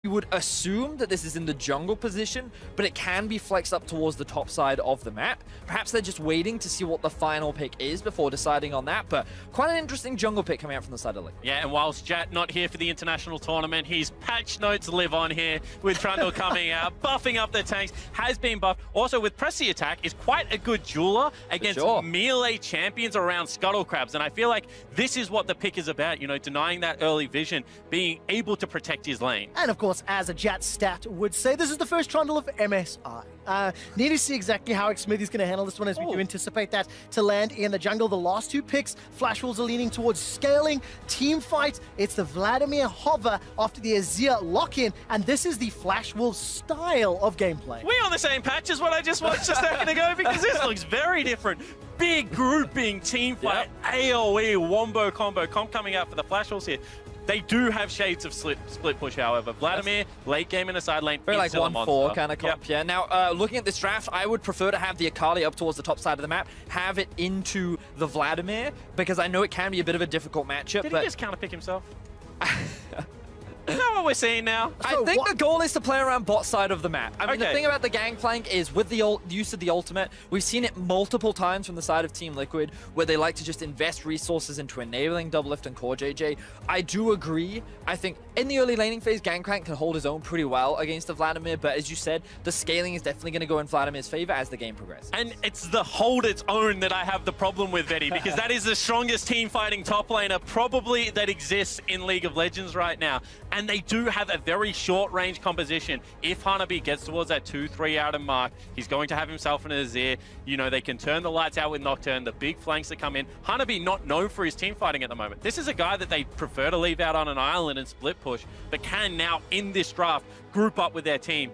You would assume that this is in the jungle position, but it can be flexed up towards the top side of the map. Perhaps they're just waiting to see what the final pick is before deciding on that, but quite an interesting jungle pick coming out from the side of Liquid. Yeah, and whilst Jat not here for the international tournament, his patch notes live on here with Trundle coming out, buffing up the tanks, has been buffed. Also with Pressy Attack is quite a good jeweler against melee champions around Scuttle Crabs, and I feel like this is what the pick is about, you know, denying that early vision, being able to protect his lane. And of course, as a Jat stat would say, this is the first Trundle of MSI. Need to see exactly how Smithy's going to handle this one, as we do anticipate that to land in the jungle. The last two picks, Flash Wolves are leaning towards scaling, team fight. It's the Vladimir hover after the Azir lock-in, and this is the Flash Wolves style of gameplay. We on the same patch as what I just watched a second ago, because this looks very different. Big grouping, team fight, AoE, wombo combo coming out for the Flash Wolves here. They do have shades of split push, however. Vladimir, late game in a side lane. Very like 1-4 kind of comp, yeah. Now, looking at this draft, I would prefer to have the Akali up towards the top side of the map, have it into the Vladimir, because I know it can be a bit of a difficult matchup. Did he just counterpick himself? Is that what we're seeing now? I think the goal is to play around bot side of the map. I mean, the thing about the Gangplank is with the use of the ultimate, we've seen it multiple times from the side of Team Liquid, where they like to just invest resources into enabling Doublelift and Core JJ. I do agree. I think in the early laning phase, Gangplank can hold his own pretty well against the Vladimir, but as you said, the scaling is definitely going to go in Vladimir's favor as the game progresses. And it's the hold its own that I have the problem with, Vetty, because that is the strongest team fighting top laner probably that exists in League of Legends right now. And they do have a very short range composition. If Hanabi gets towards that 2-3 outer mark, he's going to have himself an Azir. You know, they can turn the lights out with Nocturne, the big flanks that come in. Hanabi not known for his team fighting at the moment. This is a guy that they prefer to leave out on an island and split push, but can now in this draft group up with their team.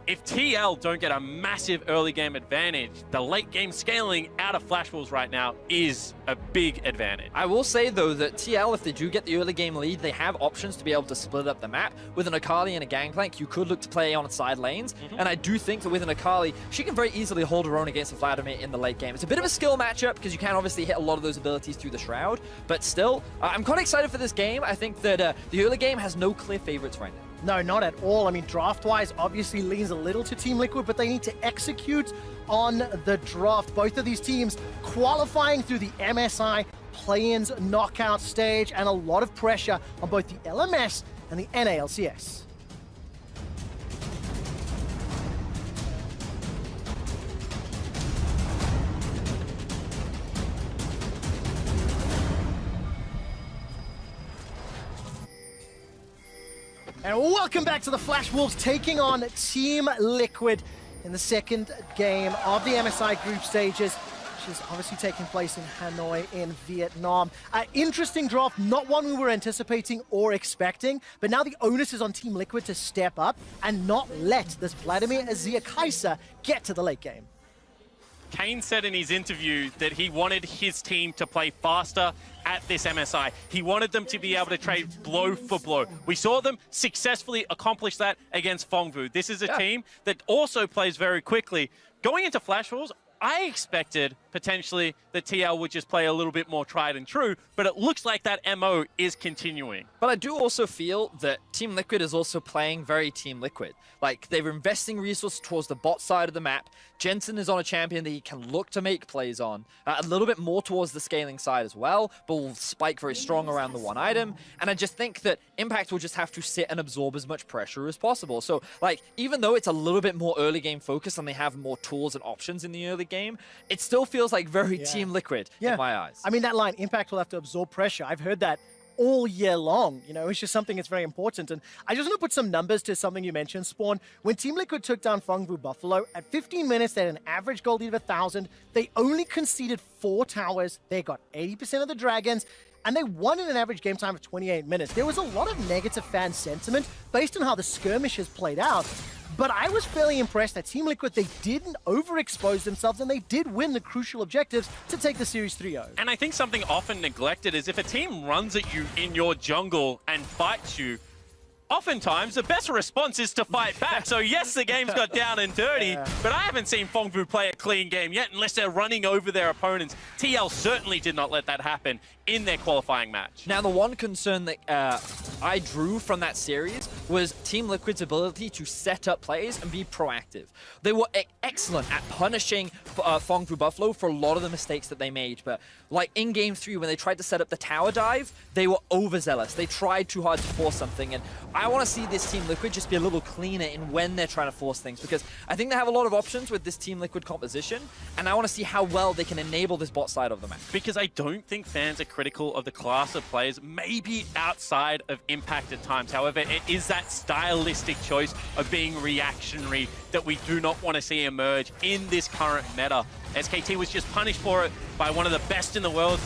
If TL don't get a massive early game advantage, the late game scaling out of Flash Wolves right now is a big advantage. I will say though that TL, if they do get the early game lead, they have options to be able to split up the map. With an Akali and a Gangplank, you could look to play on side lanes, and I do think that with an Akali, she can very easily hold her own against a Vladimir in the late game. It's a bit of a skill matchup because you can obviously hit a lot of those abilities through the Shroud, but still, I'm quite excited for this game. I think that the early game has no clear favorites right now. No, not at all. I mean, draft-wise, obviously leans a little to Team Liquid, but they need to execute on the draft. Both of these teams qualifying through the MSI play-ins knockout stage, and a lot of pressure on both the LMS and the NALCS. And welcome back to the Flash Wolves taking on Team Liquid in the second game of the MSI group stages, which is obviously taking place in Hanoi in Vietnam. Interesting draft, not one we were anticipating or expecting, but now the onus is on Team Liquid to step up and not let this Vladimir Azir Kai'Sa get to the late game. Kane said in his interview that he wanted his team to play faster at this MSI. He wanted them to be able to trade blow for blow. We saw them successfully accomplish that against Fongvu. This is a team that also plays very quickly. Going into Flash Wolves, I expected potentially that TL would just play a little bit more tried and true, but it looks like that MO is continuing. But I do also feel that Team Liquid is also playing very Team Liquid. Like, they're investing resources towards the bot side of the map. Jensen is on a champion that he can look to make plays on. A little bit more towards the scaling side as well, but will spike very strong around the one item. And I just think that Impact will just have to sit and absorb as much pressure as possible. So, like, even though it's a little bit more early game focused and they have more tools and options in the early game, it still feels like very Team Liquid in my eyes. I mean, that line, Impact will have to absorb pressure. I've heard that all year long. You know, it's just something that's very important. And I just want to put some numbers to something you mentioned, Spawn. When Team Liquid took down Fongvu Buffalo, at 15 minutes, they had an average gold lead of 1,000. They only conceded 4 towers. They got 80% of the dragons, and they won in an average game time of 28 minutes. There was a lot of negative fan sentiment based on how the skirmishes played out. But I was fairly impressed that Team Liquid, they didn't overexpose themselves, and they did win the crucial objectives to take the Series 3-0. And I think something often neglected is if a team runs at you in your jungle and fights you, oftentimes the best response is to fight back. So yes, the game's got down and dirty, but I haven't seen Fongvu play a clean game yet unless they're running over their opponents. TL certainly did not let that happen in their qualifying match. Now, the one concern that I drew from that series was Team Liquid's ability to set up plays and be proactive. They were excellent at punishing Fong Fu Buffalo for a lot of the mistakes that they made, but like in Game 3 when they tried to set up the tower dive, they were overzealous. They tried too hard to force something, and I want to see this Team Liquid just be a little cleaner in when they're trying to force things, because I think they have a lot of options with this Team Liquid composition, and I want to see how well they can enable this bot side of the map. Because I don't think fans are critical of the class of players, maybe outside of Impact at times. However, it is that stylistic choice of being reactionary that we do not want to see emerge in this current meta. SKT was just punished for it by one of the best in the world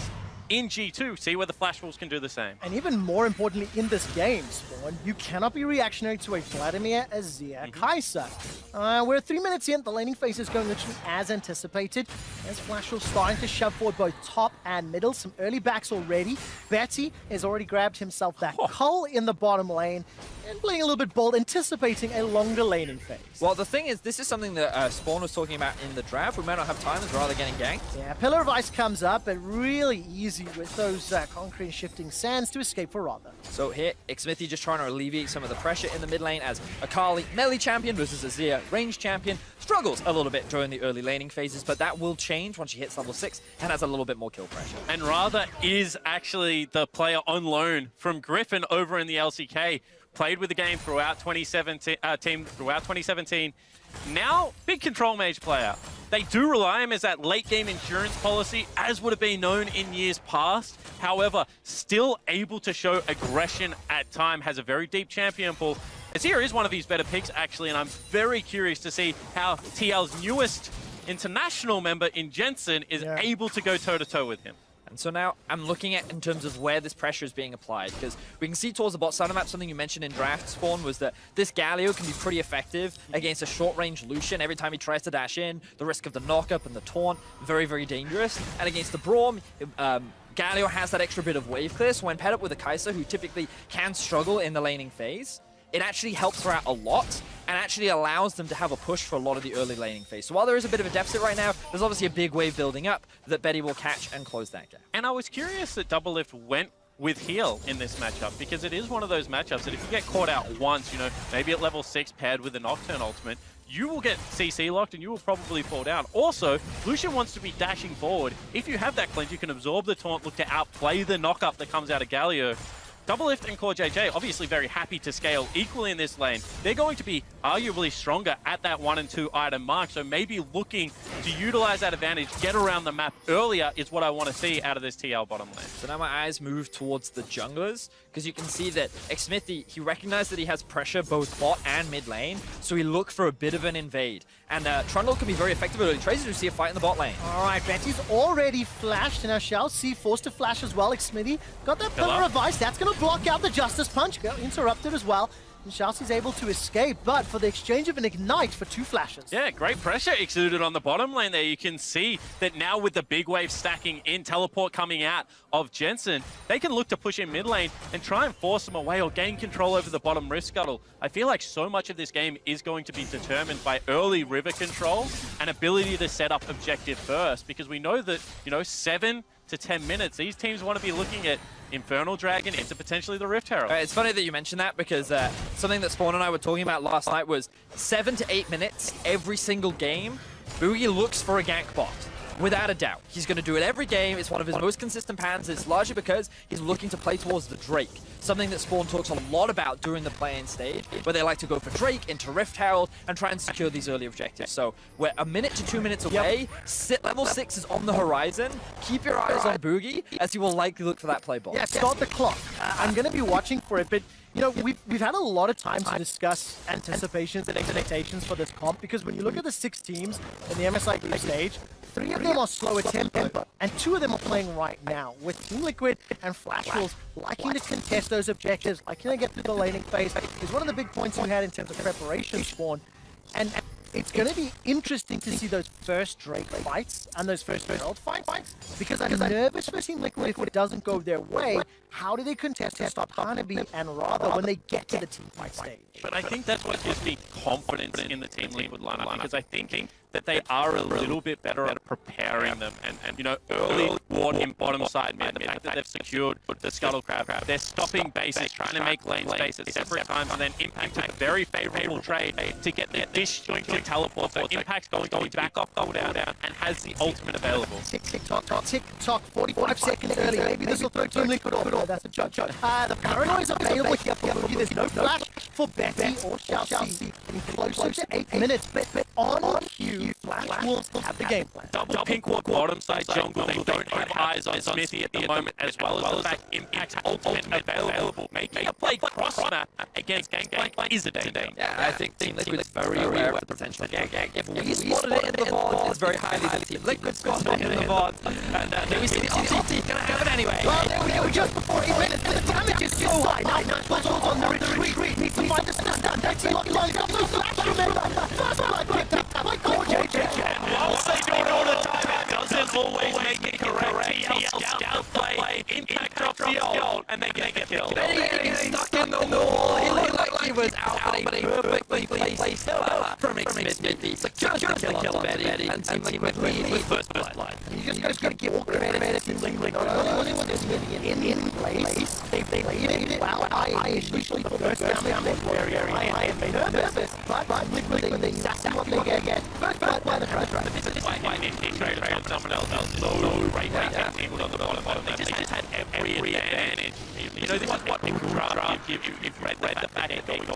in G2. See whether Flash Wolves can do the same. And even more importantly in this game, Spawn, you cannot be reactionary to a Vladimir Azir Kai'Sa. We're 3 minutes in, the laning phase is going literally as anticipated. As Flash Wolves starting to shove forward both top and middle. Some early backs already. Betty has already grabbed himself that cull in the bottom lane and playing a little bit bold, anticipating a longer laning phase. Well, the thing is, this is something that Spawn was talking about in the draft. We might not have time as we're rather getting ganked. Yeah, Pillar of Ice comes up, but really easy with those concrete shifting sands to escape for Ratha. So here, Xmithy just trying to alleviate some of the pressure in the mid lane as Akali, melee champion versus Azir, range champion, struggles a little bit during the early laning phases, but that will change once she hits level 6 and has a little bit more kill pressure. And Ratha is actually the player on loan from Griffin over in the LCK. Played with the game throughout 2017. Now, big control mage player. They do rely on him as that late game insurance policy, as would have been known in years past. However, still able to show aggression at time, has a very deep champion pool. Azir is one of his better picks, actually, and I'm very curious to see how TL's newest international member in Jensen is able to go toe-to-toe with him. And so now I'm looking at in terms of where this pressure is being applied, because we can see towards the bot side of the map, something you mentioned in draft, Spawn, was that this Galio can be pretty effective against a short-range Lucian. Every time he tries to dash in, the risk of the knock-up and the taunt, very, very dangerous. And against the Braum, Galio has that extra bit of wave clear, so when paired up with a Kai'Sa, who typically can struggle in the laning phase, it actually helps her out a lot and actually allows them to have a push for a lot of the early laning phase. So while there is a bit of a deficit right now, there's obviously a big wave building up that Betty will catch and close that gap. And I was curious that Doublelift went with heal in this matchup, because it is one of those matchups that if you get caught out once, you know, maybe at level 6 paired with a Nocturne ultimate, you will get CC locked and you will probably fall down. Also, Lucian wants to be dashing forward. If you have that cleanse, you can absorb the taunt, look to outplay the knock-up that comes out of Galio. Doublelift and Core JJ obviously very happy to scale equally in this lane. They're going to be arguably stronger at that 1 and 2 item mark, so maybe looking to utilize that advantage, get around the map earlier is what I want to see out of this TL bottom lane. So now my eyes move towards the junglers, because you can see that Xmithy, he recognized that he has pressure both bot and mid lane, so he looked for a bit of an invade. And Trundle can be very effective at early trades to see a fight in the bot lane. All right, Betty's already flashed, and now shall see forced to flash as well. Xmithy got that Pillar of Ice. That's going to block out the Justice Punch. Got interrupted as well. And Shalcy's able to escape, but for the exchange of an Ignite for 2 flashes. Yeah, great pressure exuded on the bottom lane there. You can see that now with the big wave stacking in, teleport coming out of Jensen, they can look to push in mid lane and try and force them away or gain control over the bottom Rift Scuttle. I feel like so much of this game is going to be determined by early river control and ability to set up objective first, because we know that, you know, 7 to 10 minutes, these teams want to be looking at Infernal Dragon into potentially the Rift Herald. It's funny that you mentioned that, because something that Spawn and I were talking about last night was 7 to 8 minutes every single game, Boogie looks for a gank bot. Without a doubt. He's going to do it every game. It's one of his most consistent patterns. It's largely because he's looking to play towards the Drake. Something that Spawn talks a lot about during the play-in stage, where they like to go for Drake into Rift Herald and try and secure these early objectives. So we're 1 minute to 2 minutes away. Level 6 is on the horizon. Keep your eyes on Boogie, as he will likely look for that play ball. Yeah, start the clock. I'm going to be watching for it, but you know, we've had a lot of time to discuss anticipations and expectations for this comp, because when you look at the 6 teams in the MSI group stage, 3 of them are slow at tempo, and 2 of them are playing right now, with Team Liquid and Flash Wolves liking to contest those objectives, liking to get through the laning phase, is one of the big points we had in terms of preparation, Spawn. And it's going to be interesting to see those first Drake fights and those first Herald fights, because I'm nervous for Team Liquid if it doesn't go their way. How do they contest to stop Hanabi and Ratha when they get to the team fight stage? But I think that's what gives me confidence in the Team Liquid lineup, because I think that they are a little bit better at preparing them. And you know, early ward in bottom side mid, the fact that they've secured the Scuttle Crab, they're stopping bases, trying to make lane space at separate times, and then Impact took a very favorable trade to get the disjointed teleport. So Impact's going to be back off cooldown and has the ultimate available. Tick tock, 45 seconds early. Maybe this will throw Team Liquid off. No, that's a judge. The Paranoia is available here for Boogie. There's no flash for Betty or Chelsea. Getting closer to 8 minutes, but on cue, Flash will have the game plan. Double pink ward bottom side jungle. They don't have eyes on Smithy at the moment, as well as the fact Impact's ultimate available. Making a play cross map against Gangplank is a danger. Yeah, I think Team Liquid is very aware of the potential of Gang. If we spotted it in the VOD, it's very highly that Team Liquid spotted it in the VOD. And we see the ulti, gonna have it anyway. Well, there we go, just before 8 minutes, and the damage is so high. Now, Buzzle's on the retreat. Needs to find the stun. That's it, lines up, no flash, remember. First blood picked up by JJ. And whilst they do it all the time, it doesn't always make it correct. TL down play, Impact drops the ult, and they get killed. Getting stuck in the wall. He looked like he was out, but a perfectly placed pillar from Smithy. Just to kill Betty, and Team Liquid lead with first blood. You just gotta give all credit to Liquid. Not only was this in place, they played it well. I initially first down the very high and made nervous, but Liquid, they exactly what they get. First blood by the first run. This is why they traded on someone else. Low right now, people on the bottom. They just had every advantage. You know, this is what people rather give you. You've read the fact that they go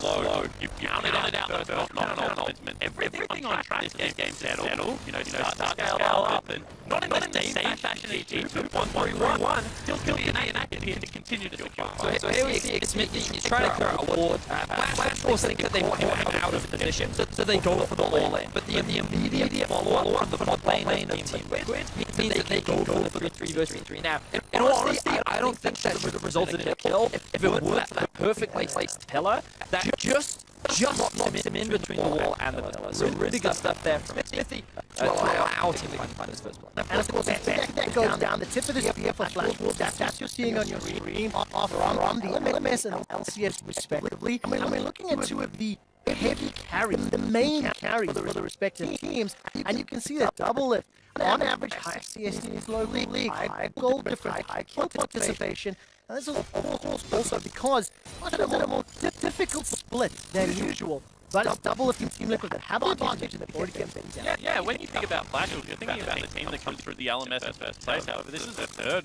low. You've counted out the first not everything on track. This game settled. You know, start scale up and not in the same fashion as G2. 1-3-1. Still be an active here to continue to secure. So here we see Smithy, he's trying to clear out a ward. Flash Force think that they want him out of position, so they go for the all-in. But the immediate follow-up from the front lane of Team Liquid means that they go for the 3 versus 3. Now, in all honesty, I don't think that would have resulted in a kill if it were that perfectly placed pillar that just knocks him in between the wall and the pillar. So really good stuff there from Smithy to allow Team Liquid to find his first blood. And of course, that goes down the tip of the spear for Flash Wolves. That's you're seeing on your screen off on the MMS and LCS respectively. I mean, looking at two of the heavy carries, the main carries for the respective teams, and you can see that Doublelift, on average, high CSDs, low league, high goal difference, high participation. And this is of course also because it's a more difficult split than usual. But Doublelift and Team Liquid that have the advantage in the 40 game things. Yeah, when you think about Flash, you're thinking about the team that comes through the LMS as first place. However, this is the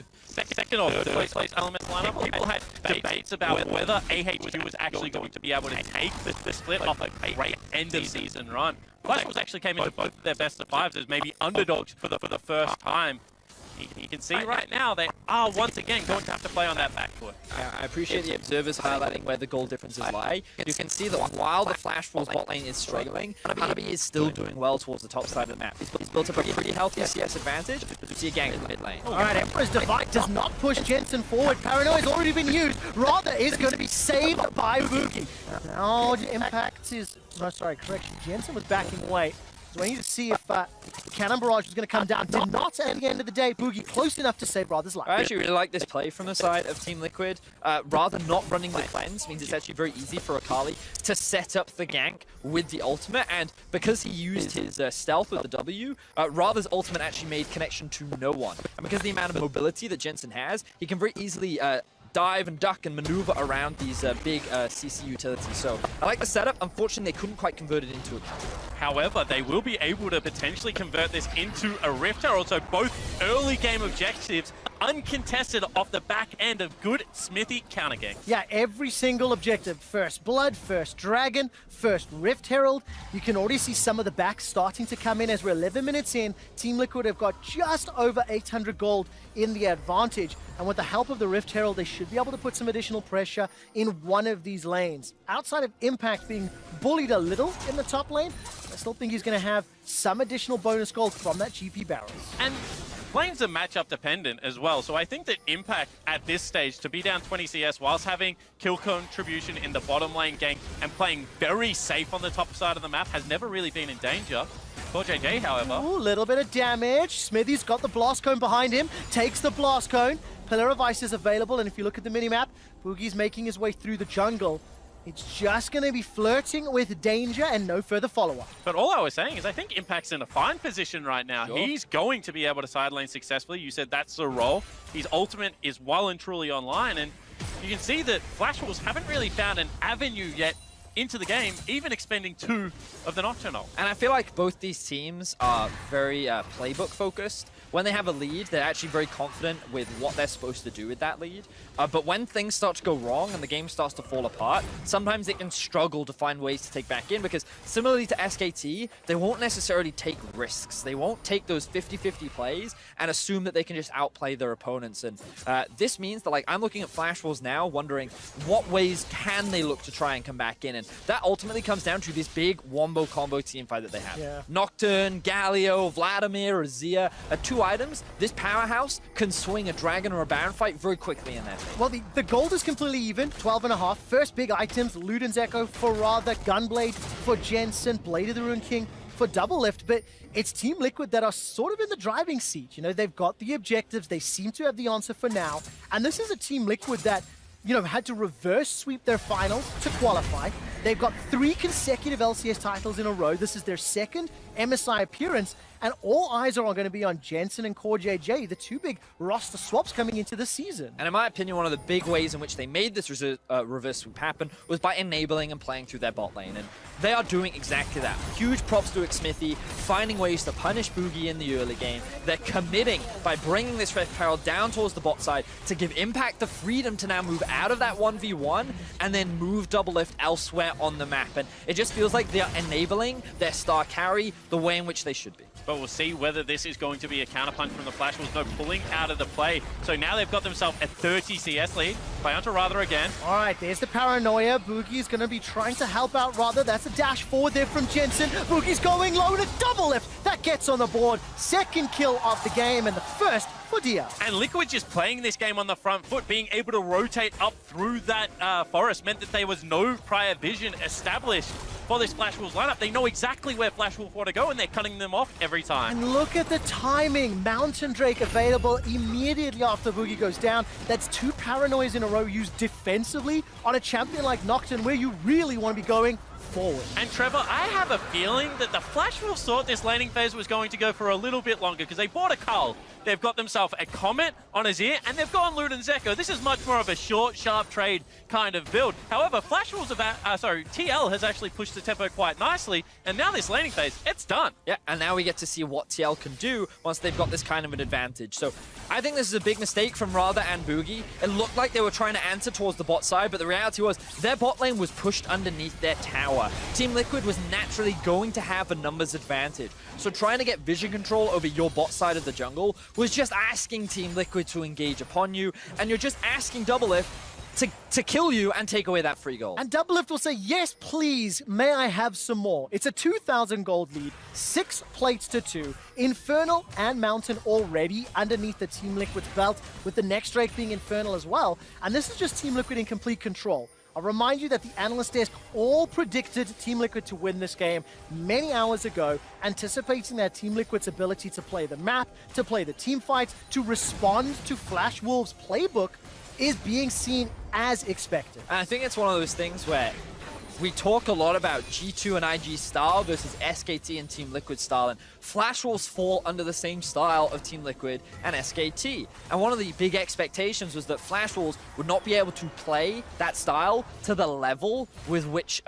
second or third place LMS lineup. People had debates about whether AH2 was actually going to be able to take the split off a great end of season run. Flash was actually came into both of their best of fives as maybe underdogs for the first time. You can see right now they are once again going to have to play on that back foot. I appreciate the observers highlighting where the goal differences lie. You can see that while the Flash Wolves bot lane is struggling, Hanabi is still doing well towards the top side of the map. He's built up a pretty healthy CS advantage. You see a gang in the mid lane. Alright, Emperor's Divide does not push Jensen forward. Paranoia has already been used. Rather is going to be saved by Boogie. Now Impact is... No, sorry, correction. Jensen was backing away. So we need to see if Cannon Barrage was going to come down. Did not, at the end of the day, Boogie close enough to save Rather's life. I actually really like this play from the side of Team Liquid. Rather not running the cleanse means it's actually very easy for Akali to set up the gank with the ultimate, and because he used his stealth with the W, Rather's ultimate actually made connection to no one. And because of the amount of mobility that Jensen has, he can very easily dive and duck and maneuver around these big CC utilities. So I like the setup. Unfortunately, they couldn't quite convert it into a kill. However, they will be able to potentially convert this into a Rift Herald. So both early game objectives uncontested off the back end of good Smithy counter gang. Yeah, every single objective. First Blood, first Dragon, first Rift Herald. You can already see some of the backs starting to come in as we're 11 minutes in. Team Liquid have got just over 800 gold in the advantage. And with the help of the Rift Herald, they should be able to put some additional pressure in one of these lanes. Outside of Impact being bullied a little in the top lane, I still think he's going to have some additional bonus gold from that GP barrels. And lanes are matchup dependent as well, so I think that Impact at this stage to be down 20 CS whilst having kill contribution in the bottom lane gank and playing very safe on the top side of the map has never really been in danger. For JJ, however... Ooh, little bit of damage. Smithy's got the blast cone behind him, takes the blast cone. Pillar of Ice is available, and if you look at the minimap, Boogie's making his way through the jungle. It's just going to be flirting with danger and no further follow-up. But all I was saying is I think Impact's in a fine position right now. Sure. He's going to be able to side lane successfully. You said that's the role. His ultimate is well and truly online, and you can see that Flash Wolves haven't really found an avenue yet into the game, even expending 2 of the Nocturnal. And I feel like both these teams are very playbook focused. When they have a lead, they're actually very confident with what they're supposed to do with that lead. But when things start to go wrong and the game starts to fall apart, sometimes they can struggle to find ways to take back in, because similarly to SKT, they won't necessarily take risks. They won't take those 50-50 plays and assume that they can just outplay their opponents. And this means that, like, I'm looking at Flash Wolves now, wondering what ways can they look to try and come back in. And that ultimately comes down to this big wombo combo team fight that they have. Yeah. Nocturne, Galio, Vladimir, Azir are 2 items. This powerhouse can swing a Dragon or a Baron fight very quickly in their favor. Well, the gold is completely even, 12.5. First big items, Luden's Echo for Radha, Gunblade for Jensen, Blade of the Rune King for Doublelift, but it's Team Liquid that are sort of in the driving seat. You know, they've got the objectives, they seem to have the answer for now, and this is a Team Liquid that, you know, had to reverse sweep their finals to qualify. They've got 3 consecutive LCS titles in a row. This is their second MSI appearance, and all eyes are going to be on Jensen and Core JJ, the 2 big roster swaps coming into the season. And in my opinion, one of the big ways in which they made this reverse sweep happen was by enabling and playing through their bot lane. And they are doing exactly that. Huge props to Xmithy, finding ways to punish Boogie in the early game. They're committing by bringing this Red Peril down towards the bot side to give Impact the freedom to now move out of that 1v1 and then move Doublelift elsewhere on the map. And it just feels like they are enabling their star carry the way in which they should be. But we'll see whether this is going to be a counterpunch from the Flash Wolves. No pulling out of the play. So now they've got themselves a 30 CS lead. Play onto Radha again. All right, there's the paranoia. Boogie is going to be trying to help out Radha. That's a dash forward there from Jensen. Boogie's going low to Doublelift. That gets on the board. Second kill of the game and the first for Dia. And Liquid just playing this game on the front foot, being able to rotate up through that forest meant that there was no prior vision established for this Flash Wolves lineup. They know exactly where Flash Wolves want to go, and they're cutting them off every time. And look at the timing. Mountain Drake available immediately after Boogie goes down. That's 2 paranoias in a row used defensively on a champion like Nocturne, where you really want to be going forward. And Trevor, I have a feeling that the Flash Wolves thought this laning phase was going to go for a little bit longer, because they bought a Cull. They've got themselves a Comet on Azir, and they've gone Luden's Echo. This is much more of a short, sharp trade kind of build. However, Flash Wolves TL has actually pushed the tempo quite nicely, and now this laning phase, it's done. Yeah, and now we get to see what TL can do once they've got this kind of an advantage. So I think this is a big mistake from Radha and Boogie. It looked like they were trying to answer towards the bot side, but the reality was their bot lane was pushed underneath their tower. Team Liquid was naturally going to have a numbers advantage. So trying to get vision control over your bot side of the jungle was just asking Team Liquid to engage upon you, and you're just asking Doublelift to kill you and take away that free gold. And Doublelift will say, yes, please, may I have some more? It's a 2,000 gold lead, 6 plates to 2. Infernal and Mountain already underneath the Team Liquid's belt, with the next Drake being Infernal as well. And this is just Team Liquid in complete control. I'll remind you that the analyst desk all predicted Team Liquid to win this game many hours ago, anticipating that Team Liquid's ability to play the map, to play the team fights, to respond to Flash Wolves' playbook is being seen as expected. And I think it's one of those things where we talk a lot about G2 and IG style versus SKT and Team Liquid style, and Flash Wolves fall under the same style of Team Liquid and SKT. And one of the big expectations was that Flash Wolves would not be able to play that style to the level with which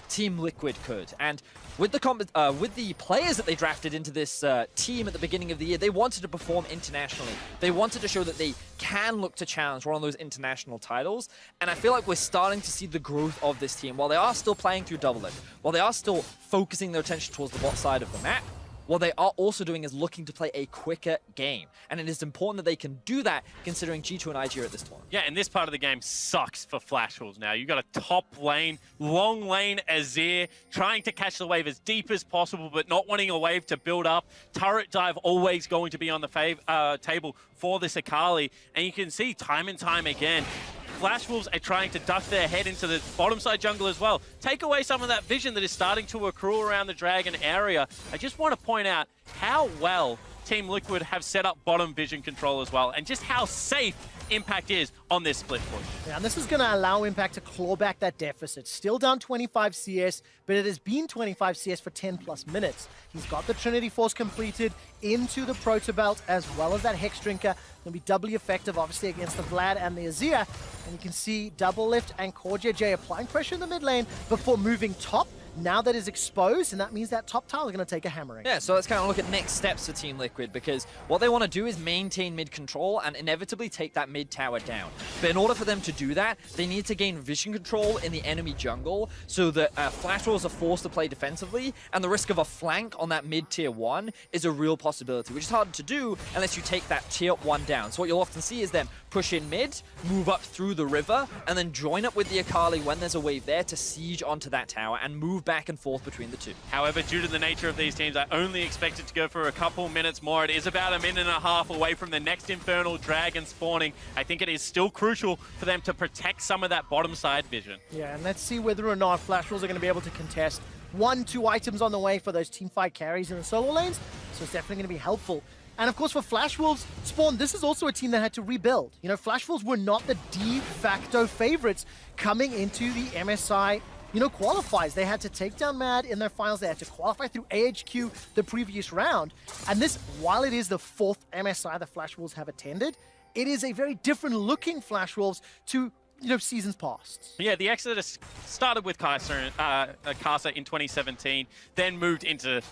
Team Liquid could. And with the players that they drafted into this team at the beginning of the year, they wanted to perform internationally. They wanted to show that they can look to challenge one of those international titles. And I feel like we're starting to see the growth of this team. While they are still playing through Doublelift, while they are still focusing their attention towards the bot side of the map, what they are also doing is looking to play a quicker game. And it is important that they can do that, considering G2 and IG are at this tournament. Yeah, and this part of the game sucks for Flash Wolves now. You've got a top lane, long lane Azir, trying to catch the wave as deep as possible, but not wanting a wave to build up. Turret dive always going to be on the table for this Akali. And you can see time and time again, Flash Wolves are trying to duck their head into the bottom side jungle as well. Take away some of that vision that is starting to accrue around the Dragon area. I just want to point out how well Team Liquid have set up bottom vision control as well, and just how safe Impact is on this split push. Yeah, and this is going to allow Impact to claw back that deficit. Still down 25 CS, but it has been 25 CS for 10 plus minutes. He's got the Trinity Force completed into the Proto Belt, as well as that Hex Drinker. Going to be doubly effective, obviously, against the Vlad and the Azir. And you can see Doublelift and CoreJJ applying pressure in the mid lane before moving top. Now that is exposed, and that means that top tower is going to take a hammering. Yeah, so let's kind of look at next steps for Team Liquid, because what they want to do is maintain mid control and inevitably take that mid tower down. But in order for them to do that, they need to gain vision control in the enemy jungle so that Flash Rolls are forced to play defensively, and the risk of a flank on that mid tier 1 is a real possibility, which is hard to do unless you take that tier 1 down. So what you'll often see is them push in mid, move up through the river, and then join up with the Akali when there's a wave there to siege onto that tower and move back and forth between the two. However, due to the nature of these teams, I only expect it to go for a couple minutes more. It is about a minute and a half away from the next Infernal Dragon spawning. I think it is still crucial for them to protect some of that bottom side vision. Yeah, and let's see whether or not Flash Rolls are going to be able to contest 1-2 items on the way for those teamfight carries in the solo lanes, so it's definitely going to be helpful. And of course, for Flash Wolves, Spawn, this is also a team that had to rebuild. You know, Flash Wolves were not the de facto favorites coming into the MSI qualifiers. They had to take down Mad in their finals. They had to qualify through AHQ the previous round. And this, while it is the 4th MSI the Flash Wolves have attended, it is a very different looking Flash Wolves to seasons past. Yeah, the exodus started with Kai'Sa in 2017, then moved into,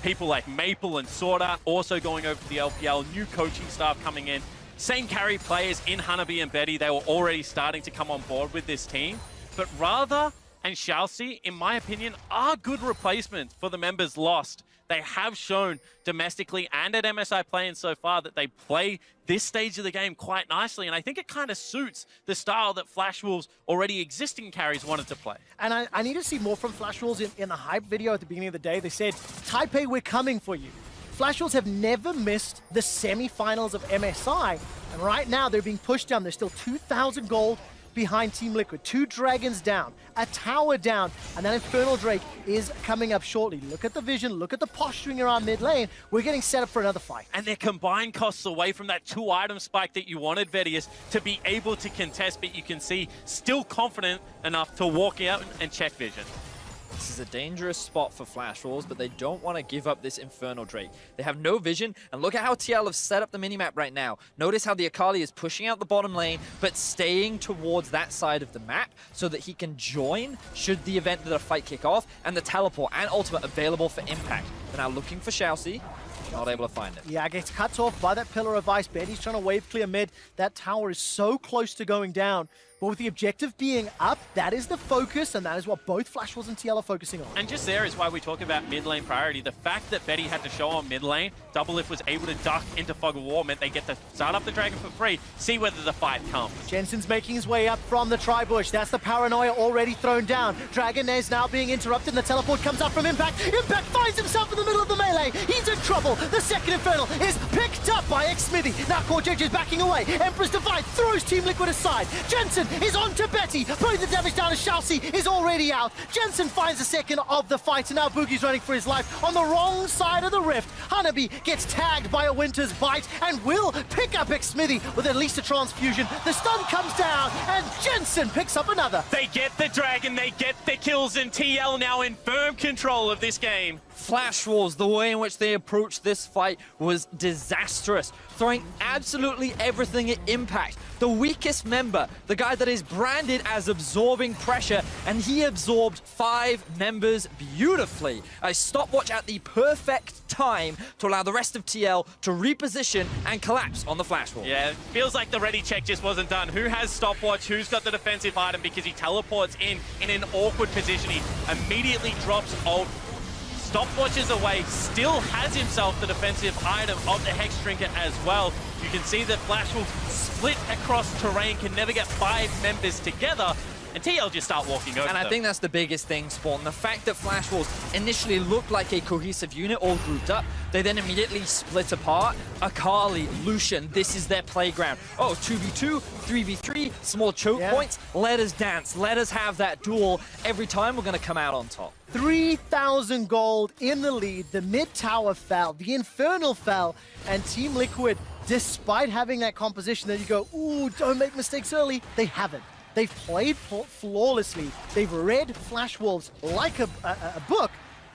people like Maple and Sorta, also going over to the LPL, new coaching staff coming in, same carry players in Hanabi and Betty. They were already starting to come on board with this team, but Rather and Shalsi, in my opinion, are good replacements for the members lost. They have shown domestically and at MSI playing so far that they play this stage of the game quite nicely, and I think it kind of suits the style that Flash Wolves' already existing carries wanted to play. And I need to see more from Flash Wolves in the hype video at the beginning of the day. They said, Taipei, we're coming for you. Flash Wolves have never missed the semi-finals of MSI, and right now they're being pushed down. There's still 2,000 gold behind Team Liquid. 2 dragons down, a tower down, and that Infernal Drake is coming up shortly. Look at the vision, look at the posturing around mid lane. We're getting set up for another fight. And their combined costs away from that 2-item spike that you wanted, Vedius, to be able to contest, but you can see still confident enough to walk out and check vision. This is a dangerous spot for Flash Rolls, but they don't want to give up this Infernal Drake. They have no vision, and look at how TL have set up the minimap right now. Notice how the Akali is pushing out the bottom lane, but staying towards that side of the map so that he can join should the event that a fight kick off, and the teleport and ultimate available for Impact. They're now looking for Shalsi. Not able to find it. Yeah, gets cut off by that Pillar of Ice. Betty's trying to wave clear mid. That tower is so close to going down. But with the objective being up, that is the focus, and that is what both Flash Wolves and TL are focusing on. And just there is why we talk about mid lane priority. The fact that Betty had to show on mid lane, Doublelift was able to duck into Fog of War, meant they get to start up the Dragon for free, see whether the fight comes. Jensen's making his way up from the Tri-Bush. That's the Paranoia already thrown down. Dragon is now being interrupted, and the teleport comes up from Impact. Impact finds himself in the middle of the melee. He's in trouble. The second Infernal is picked up by X-Smithy. Now CoreJJ is backing away. Empress Divide throws Team Liquid aside. Jensen is on to Betty. Putting the damage down as Shalsi is already out. Jensen finds the second of the fight, and now Boogie's running for his life on the wrong side of the rift. Hanabi gets tagged by a Winter's Bite and will pick up X-Smithy with at least a transfusion. The stun comes down, and Jensen picks up another. They get the Dragon, they get the kills, and TL now in firm control of this game. Flash Wolves, the way in which they approached this fight was disastrous, throwing absolutely everything at Impact. The weakest member, the guy that is branded as absorbing pressure, and he absorbed 5 members beautifully. A stopwatch at the perfect time to allow the rest of TL to reposition and collapse on the Flash Wolves. Yeah, it feels like the ready check just wasn't done. Who has stopwatch? Who's got the defensive item? Because he teleports in an awkward position. He immediately drops ult. Stopwatch is away, still has himself the defensive item of the Hex Drinker as well. You can see that Flash Wolves split across terrain, can never get 5 members together. and TL just start walking over And I them. think that's the biggest thing, Spawn. The fact that Flash Wolves initially looked like a cohesive unit, all grouped up, they then immediately split apart. Akali, Lucian, this is their playground. Oh, 2v2, 3v3, small choke points. Let us dance. Let us have that duel. Every time we're going to come out on top. 3,000 gold in the lead. The mid tower fell, the Infernal fell, and Team Liquid, despite having that composition that you go, ooh, don't make mistakes early, they haven't. They've played flawlessly. They've read Flash Wolves like a book,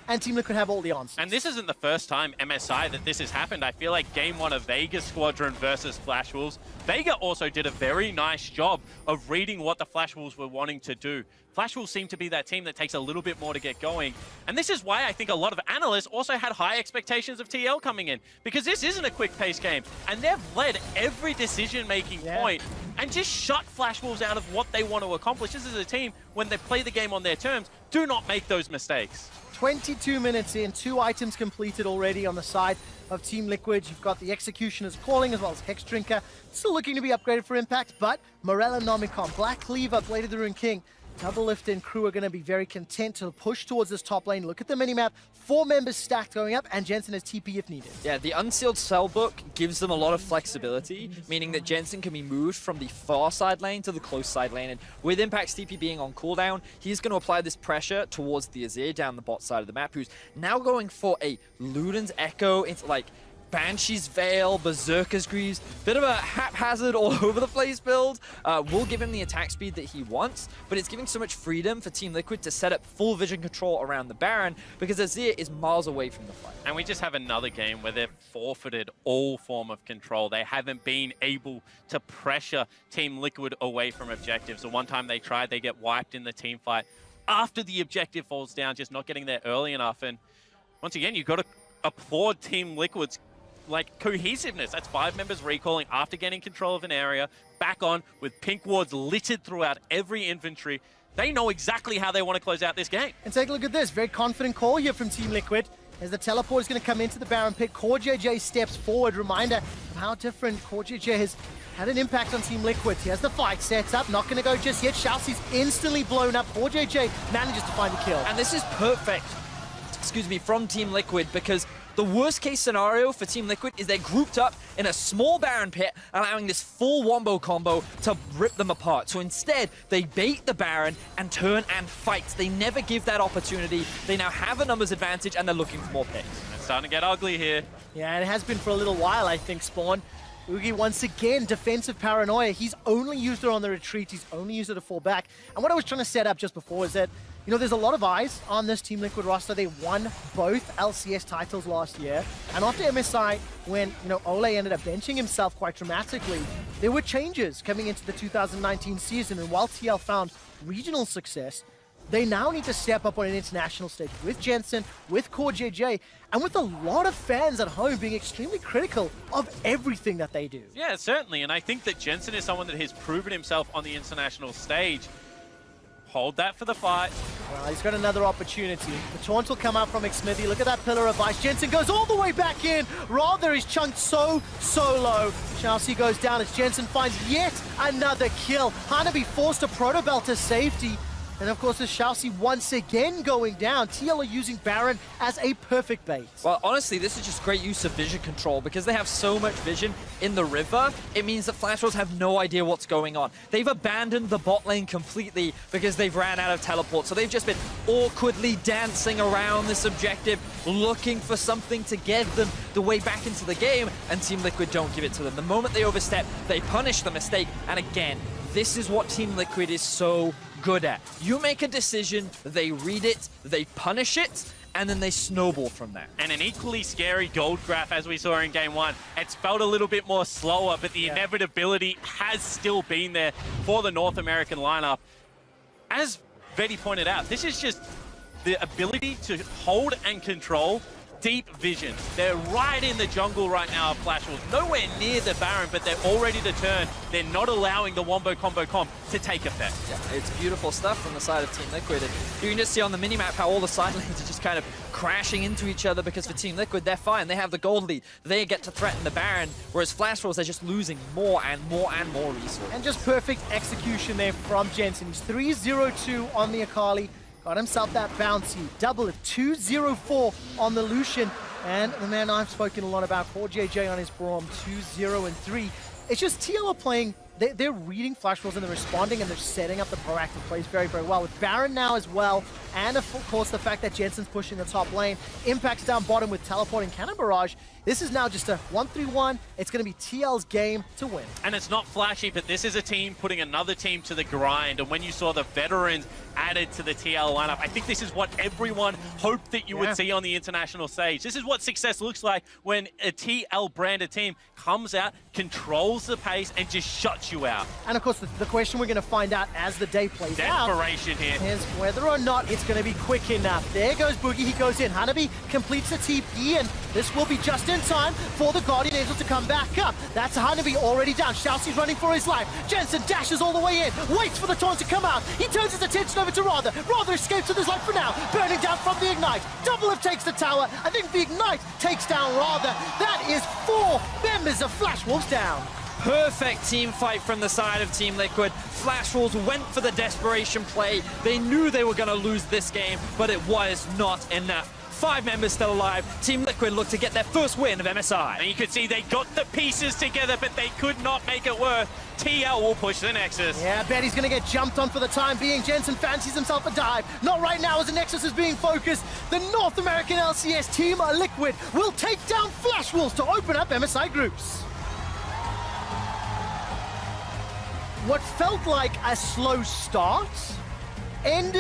and Team Liquid have all the answers. And this isn't the first time MSI that this has happened. I feel like game one of Vega Squadron versus Flash Wolves, Vega also did a very nice job of reading what the Flash Wolves were wanting to do. Flash Wolves seem to be that team that takes a little bit more to get going. And this is why I think a lot of analysts also had high expectations of TL coming in, because this isn't a quick-paced game. And they've led every decision-making point and just shut Flash Wolves out of what they want to accomplish. This is a team, when they play the game on their terms, do not make those mistakes. 22 minutes in, 2 items completed already on the side of Team Liquid. You've got the Executioner's Calling as well as Hex Drinker. Still looking to be upgraded for impact, but Morella Nomicon, Black Cleaver, Blade of the Rune King, Doublelift and crew are going to be very content to push towards this top lane. Look at the minimap. 4 members stacked going up, and Jensen has TP if needed. Yeah, the Unsealed Cell book gives them a lot of flexibility, meaning that Jensen can be moved from the far side lane to the close side lane. And with Impact's TP being on cooldown, he's going to apply this pressure towards the Azir down the bot side of the map, who's now going for a Luden's Echo into like Banshee's Veil, Berserker's Greaves, bit of a haphazard all over the place build. Will give him the attack speed that he wants, but it's giving so much freedom for Team Liquid to set up full vision control around the Baron, because Azir is miles away from the fight. And we just have another game where they've forfeited all form of control. They haven't been able to pressure Team Liquid away from objectives. The one time they tried, they get wiped in the team fight after the objective falls down, just not getting there early enough. And once again, you've got to applaud Team Liquid's cohesiveness. That's 5 members recalling after getting control of an area, back on with pink wards littered throughout every inventory. They know exactly how they want to close out this game. And take a look at this. Very confident call here from Team Liquid. As the teleport is going to come into the Baron pit, CoreJJ steps forward. Reminder of how different CoreJJ has had an impact on Team Liquid. He has the fight set up, not going to go just yet. showZ's instantly blown up. CoreJJ manages to find the kill. And this is perfect, from Team Liquid, because the worst case scenario for Team Liquid is they're grouped up in a small Baron pit, allowing this full wombo combo to rip them apart. So instead, they bait the Baron and turn and fight. They never give that opportunity. They now have a numbers advantage, and they're looking for more picks. It's starting to get ugly here. Yeah, and it has been for a little while, I think, Spawn. Oogie, once again, defensive paranoia. He's only used it on the retreat. He's only used it to fall back. And what I was trying to set up just before is that, you know, there's a lot of eyes on this Team Liquid roster. They won both LCS titles last year. And after MSI, when, you know, Ole ended up benching himself quite dramatically, there were changes coming into the 2019 season. And while TL found regional success, they now need to step up on an international stage with Jensen, with CoreJJ, and with a lot of fans at home being extremely critical of everything that they do. Yeah, certainly. And I think that Jensen is someone that has proven himself on the international stage. Hold that for the fight. Well, he's got another opportunity. The taunt will come out from Xmithy. Look at that pillar of ice. Jensen goes all the way back in. Rather, he's chunked so low. showZ goes down as Jensen finds yet another kill. Hanabi forced a Proto Belt to safety. And of course, the showZ once again going down. TL are using Baron as a perfect bait. Well, honestly, this is just great use of vision control. Because they have so much vision in the river, it means that Flash Wolves have no idea what's going on. They've abandoned the bot lane completely because they've ran out of teleport. So they've just been awkwardly dancing around this objective, looking for something to get them the way back into the game, and Team Liquid don't give it to them. The moment they overstep, they punish the mistake. And again, this is what Team Liquid is so good at. You make a decision, they read it, they punish it, and then they snowball from there. And an equally scary gold graph as we saw in game one. It's felt a little bit more slower, but the inevitability has still been there for the North American lineup. As Vedi pointed out, this is just the ability to hold and control deep vision. They're right in the jungle right now of Flash Wolves. Nowhere near the Baron, but they're all ready to turn. They're not allowing the Wombo Combo comp to take effect. Yeah, it's beautiful stuff from the side of Team Liquid. And you can just see on the minimap how all the side lanes are just kind of crashing into each other because for Team Liquid, they're fine. They have the gold lead. They get to threaten the Baron, whereas Flash Wolves are just losing more and more and more resources. And just perfect execution there from Jensen. He's 3-0-2 on the Akali. Got himself that bouncy. Double it, 2-0-4 on the Lucian. And the man I've spoken a lot about, Core JJ on his Braum, 2-0-3. It's just TL are playing, they're reading Flash Wolves and they're responding and they're setting up the proactive plays very, very well. With Baron now as well, and of course the fact that Jensen's pushing the top lane, Impact's down bottom with teleporting Cannon Barrage. This is now just a 1-3-1. It's going to be TL's game to win. And it's not flashy, but this is a team putting another team to the grind. And when you saw the veterans added to the TL lineup, I think this is what everyone hoped that you would see on the international stage. This is what success looks like when a TL branded team comes out, controls the pace, and just shuts you out. And of course, the question we're going to find out as the day plays out Desperation here. is whether or not it's going to be quick enough. There goes Boogie, he goes in. Hanabi completes the TP, and this will be just in time for the Guardian Angel to come back up. That's Hanabi already down. Shousy's running for his life. Jensen dashes all the way in, waits for the taunt to come out. He turns his attention over to Rather. Rather escapes with his life for now, burning down from the Ignite. Doublelift takes the tower. I think the Ignite takes down Rather. That is 4 members of Flash Wolves down. Perfect team fight from the side of Team Liquid. Flash Wolves went for the desperation play. They knew they were going to lose this game, but it was not enough. 5 members still alive. Team Liquid looked to get their first win of MSI. And you could see they got the pieces together, but they could not make it work. TL will push the Nexus. Yeah, Betty's going to get jumped on for the time being. Jensen fancies himself a dive. Not right now as the Nexus is being focused. The North American LCS Team Liquid will take down Flash Wolves to open up MSI groups. What felt like a slow start ended